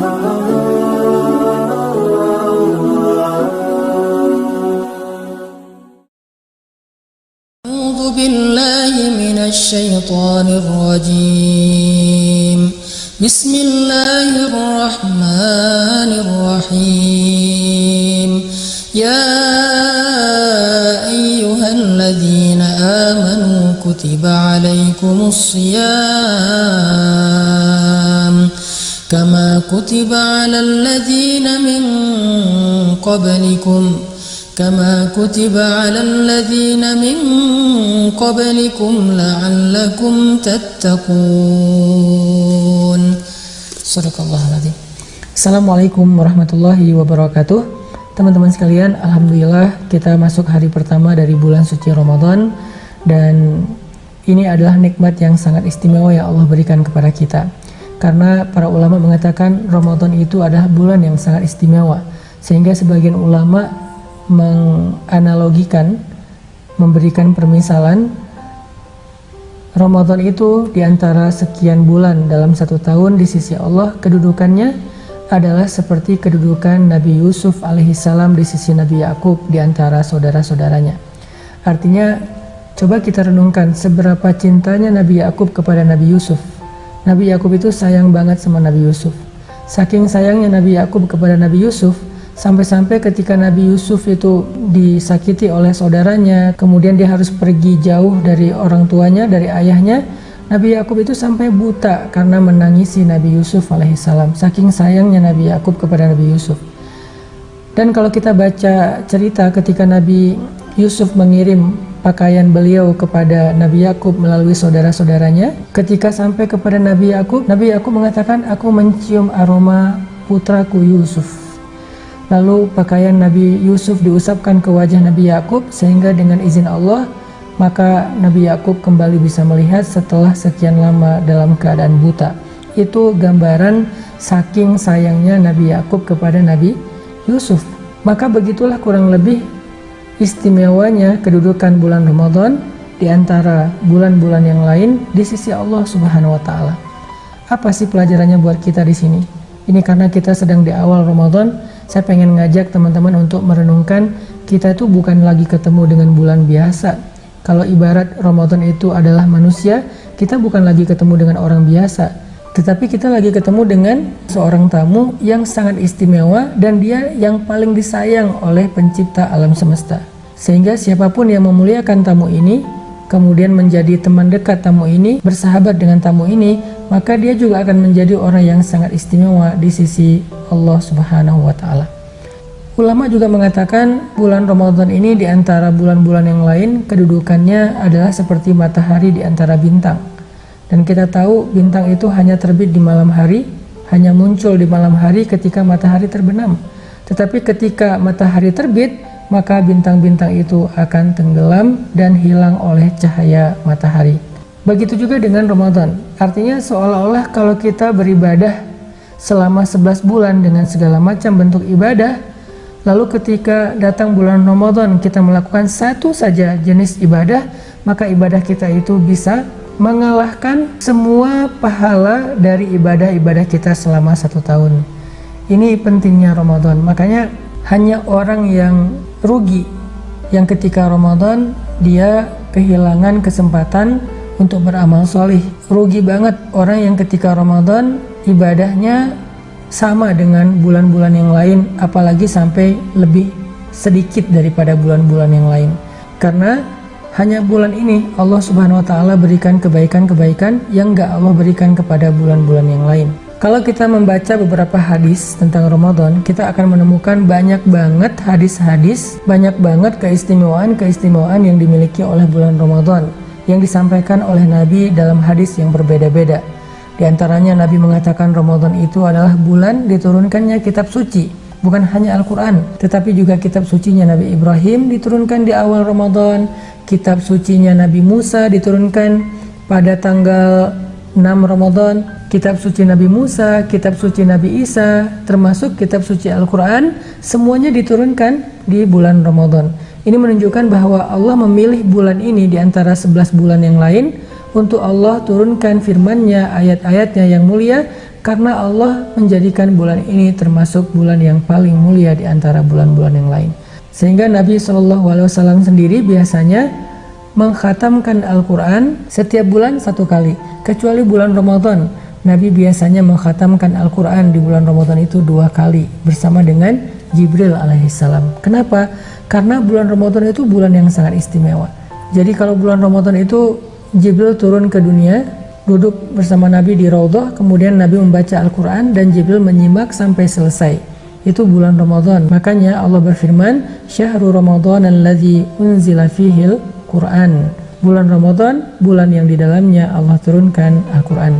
A'udzu billahi minasy syaithanir rajim. Bismillahirrahmanirrahim. Ya ayyuhalladzina amanu kutiba alaikumus shiyam kama kutiba alal ladzina min qablikum la'allakum tattaqun. Shadaqallahul-adzim. Assalamualaikum warahmatullahi wabarakatuh. Teman-teman sekalian, alhamdulillah kita masuk hari pertama dari bulan suci Ramadan, dan ini adalah nikmat yang sangat istimewa yang Allah berikan kepada kita. Karena para ulama mengatakan Ramadan itu adalah bulan yang sangat istimewa, sehingga sebagian ulama menganalogikan, memberikan permisalan Ramadan itu diantara sekian bulan dalam satu tahun di sisi Allah, kedudukannya adalah seperti kedudukan Nabi Yusuf alaihissalam di sisi Nabi Yakub di antara saudara-saudaranya. Artinya, coba kita renungkan seberapa cintanya Nabi Yakub kepada Nabi Yusuf. Nabi Yakub itu sayang banget sama Nabi Yusuf. Saking sayangnya Nabi Yakub kepada Nabi Yusuf, sampai-sampai ketika Nabi Yusuf itu disakiti oleh saudaranya, kemudian dia harus pergi jauh dari orang tuanya, dari ayahnya, Nabi Yakub itu sampai buta karena menangisi Nabi Yusuf alaihissalam. Saking sayangnya Nabi Yakub kepada Nabi Yusuf. Dan kalau kita baca cerita ketika Nabi Yusuf mengirim pakaian beliau kepada Nabi Yakub melalui saudara-saudaranya, ketika sampai kepada Nabi Yakub mengatakan, aku mencium aroma putraku Yusuf. Lalu pakaian Nabi Yusuf diusapkan ke wajah Nabi Yakub, sehingga dengan izin Allah maka Nabi Yakub kembali bisa melihat setelah sekian lama dalam keadaan buta. Itu gambaran saking sayangnya Nabi Yakub kepada Nabi Yusuf. Maka begitulah kurang lebih istimewanya kedudukan bulan Ramadan di antara bulan-bulan yang lain di sisi Allah Subhanahu wa taala. Apa sih pelajarannya buat kita di sini? Ini karena kita sedang di awal Ramadan, saya pengen ngajak teman-teman untuk merenungkan, kita itu bukan lagi ketemu dengan bulan biasa. Kalau ibarat Ramadan itu adalah manusia, kita bukan lagi ketemu dengan orang biasa, tetapi kita lagi ketemu dengan seorang tamu yang sangat istimewa, dan dia yang paling disayang oleh pencipta alam semesta. Sehingga siapapun yang memuliakan tamu ini, kemudian menjadi teman dekat tamu ini, bersahabat dengan tamu ini, maka dia juga akan menjadi orang yang sangat istimewa di sisi Allah Subhanahu wa ta'ala. Ulama juga mengatakan bulan Ramadan ini di antara bulan-bulan yang lain kedudukannya adalah seperti matahari di antara bintang. Dan kita tahu bintang itu hanya terbit di malam hari, hanya muncul di malam hari ketika matahari terbenam. Tetapi ketika matahari terbit, maka bintang-bintang itu akan tenggelam dan hilang oleh cahaya matahari. Begitu juga dengan Ramadan. Artinya seolah-olah kalau kita beribadah selama 11 bulan dengan segala macam bentuk ibadah, lalu ketika datang bulan Ramadan kita melakukan satu saja jenis ibadah, maka ibadah kita itu bisa mengalahkan semua pahala dari ibadah-ibadah kita selama satu tahun. Ini pentingnya Ramadan. Makanya hanya orang yang rugi yang ketika Ramadan dia kehilangan kesempatan untuk beramal solih. Rugi banget orang yang ketika Ramadan ibadahnya sama dengan bulan-bulan yang lain, apalagi sampai lebih sedikit daripada bulan-bulan yang lain. Karena hanya bulan ini Allah Subhanahu wa ta'ala berikan kebaikan-kebaikan yang gak Allah berikan kepada bulan-bulan yang lain. Kalau kita membaca beberapa hadis tentang Ramadan, kita akan menemukan banyak banget hadis-hadis, banyak banget keistimewaan-keistimewaan yang dimiliki oleh bulan Ramadan yang disampaikan oleh Nabi dalam hadis yang berbeda-beda. Di antaranya Nabi mengatakan Ramadan itu adalah bulan diturunkannya kitab suci, bukan hanya Al-Quran, tetapi juga kitab sucinya Nabi Ibrahim diturunkan di awal Ramadan, kitab sucinya Nabi Musa diturunkan pada tanggal 6 Ramadan, kitab suci Nabi Musa, kitab suci Nabi Isa, termasuk kitab suci Al-Quran, semuanya diturunkan di bulan Ramadan. Ini menunjukkan bahwa Allah memilih bulan ini di antara 11 bulan yang lain untuk Allah turunkan firman-Nya, ayat-ayatnya yang mulia, Karena Allah menjadikan bulan ini termasuk bulan yang paling mulia di antara bulan-bulan yang lain. Sehingga Nabi SAW sendiri biasanya mengkhatamkan Al-Quran setiap bulan 1 kali. Kecuali bulan Ramadan, Nabi biasanya mengkhatamkan Al-Quran di bulan Ramadan itu 2 kali bersama dengan Jibril alaihissalam. Kenapa? Karena bulan Ramadan itu bulan yang sangat istimewa. Jadi kalau bulan Ramadan itu Jibril turun ke dunia, duduk bersama Nabi di Raudhah, kemudian Nabi membaca Al-Quran dan Jibril menyimak sampai selesai. Itu bulan Ramadan. Makanya Allah berfirman, Syahrul Ramadan alladzi unzila fihil Quran. Bulan Ramadan, bulan yang di dalamnya Allah turunkan Al-Quran.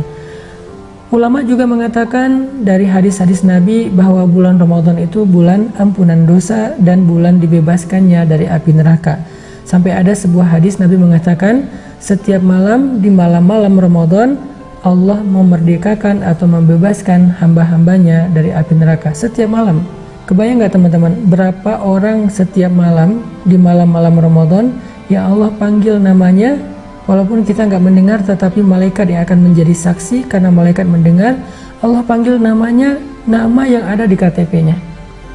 Ulama juga mengatakan dari hadis-hadis Nabi bahwa bulan Ramadan itu bulan ampunan dosa dan bulan dibebaskannya dari api neraka. Sampai ada sebuah hadis Nabi mengatakan, setiap malam di malam-malam Ramadan Allah memerdekakan atau membebaskan hamba-hambanya dari api neraka. Setiap malam. Kebayang gak teman-teman, berapa orang setiap malam di malam-malam Ramadan yang Allah panggil namanya, walaupun kita nggak mendengar, tetapi malaikat yang akan menjadi saksi karena malaikat mendengar. Allah panggil namanya, nama yang ada di KTP-nya.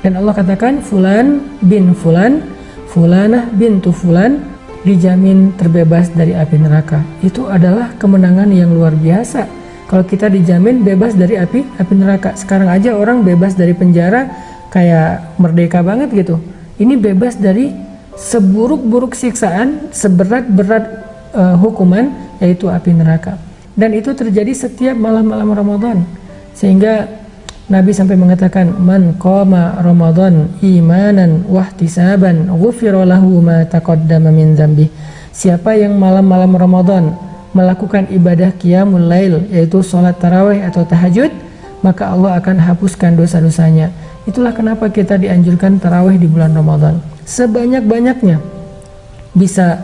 Dan Allah katakan, Fulan bin Fulan, Fulanah bintu Fulan, dijamin terbebas dari api neraka. Itu adalah kemenangan yang luar biasa. Kalau kita dijamin bebas dari api neraka. Sekarang aja orang bebas dari penjara kayak merdeka banget gitu. Ini bebas dari seburuk-buruk siksaan, seberat-berat hukuman, yaitu api neraka. Dan itu terjadi setiap malam-malam Ramadan. Sehingga Nabi sampai mengatakan, man qama Ramadan imanan wahtisaban ghufira lahu ma taqaddama min dzambi. Siapa yang malam-malam Ramadan melakukan ibadah qiyamul lail, yaitu sholat tarawih atau tahajud, maka Allah akan hapuskan dosa-dosanya. Itulah kenapa kita dianjurkan tarawih di bulan Ramadan sebanyak-banyaknya. Bisa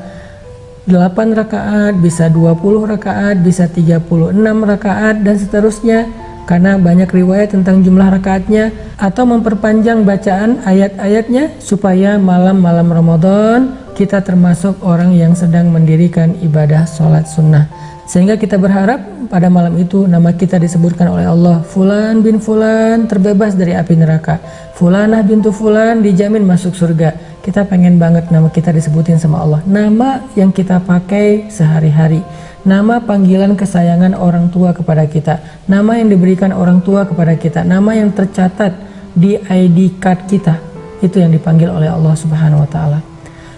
8 rakaat, bisa 20 rakaat, bisa 36 rakaat, dan seterusnya, karena banyak riwayat tentang jumlah rakaatnya, atau memperpanjang bacaan ayat-ayatnya supaya malam-malam Ramadan kita termasuk orang yang sedang mendirikan ibadah sholat sunnah. Sehingga kita berharap pada malam itu nama kita disebutkan oleh Allah, Fulan bin Fulan terbebas dari api neraka, Fulanah bintu Fulan dijamin masuk surga. Kita pengen banget nama kita disebutin sama Allah, nama yang kita pakai sehari-hari, nama panggilan kesayangan orang tua kepada kita, nama yang diberikan orang tua kepada kita, nama yang tercatat di ID card kita, itu yang dipanggil oleh Allah Subhanahu wa Ta'ala.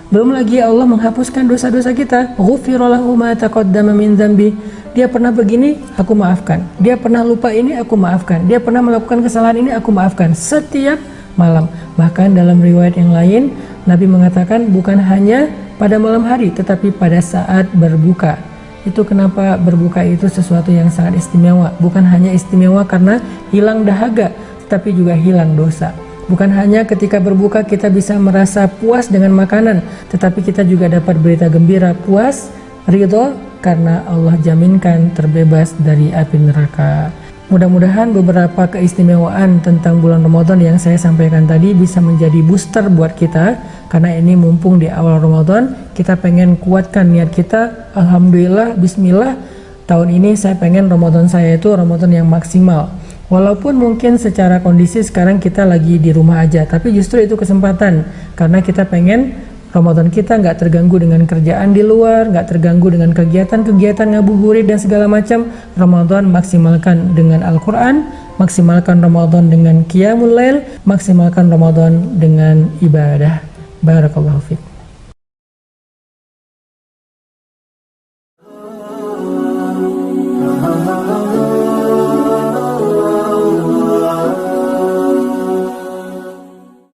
Belum lagi Allah menghapuskan dosa-dosa kita. Ghufira lahu ma taqaddama min dzambi. Dia pernah begini, aku maafkan. Dia pernah lupa ini, aku maafkan. Dia pernah melakukan kesalahan ini, aku maafkan. Setiap malam. Bahkan dalam riwayat yang lain, Nabi mengatakan bukan hanya pada malam hari, tetapi pada saat berbuka. Itu kenapa berbuka itu sesuatu yang sangat istimewa. Bukan hanya istimewa karena hilang dahaga, tetapi juga hilang dosa. Bukan hanya ketika berbuka kita bisa merasa puas dengan makanan, tetapi kita juga dapat berita gembira, puas, ridho, karena Allah jaminkan terbebas dari api neraka. Mudah-mudahan beberapa keistimewaan tentang bulan Ramadan yang saya sampaikan tadi bisa menjadi booster buat kita, karena ini mumpung di awal Ramadan, kita pengen kuatkan niat kita. Alhamdulillah, bismillah, tahun ini saya pengen Ramadan saya itu Ramadan yang maksimal. Walaupun mungkin secara kondisi sekarang kita lagi di rumah aja, tapi justru itu kesempatan, karena kita pengen Ramadan kita nggak terganggu dengan kerjaan di luar, nggak terganggu dengan kegiatan-kegiatan ngabuburit dan segala macam. Ramadan maksimalkan dengan Al-Quran, maksimalkan Ramadan dengan Qiyamul Lail, maksimalkan Ramadan dengan ibadah. Barakallahu fiik.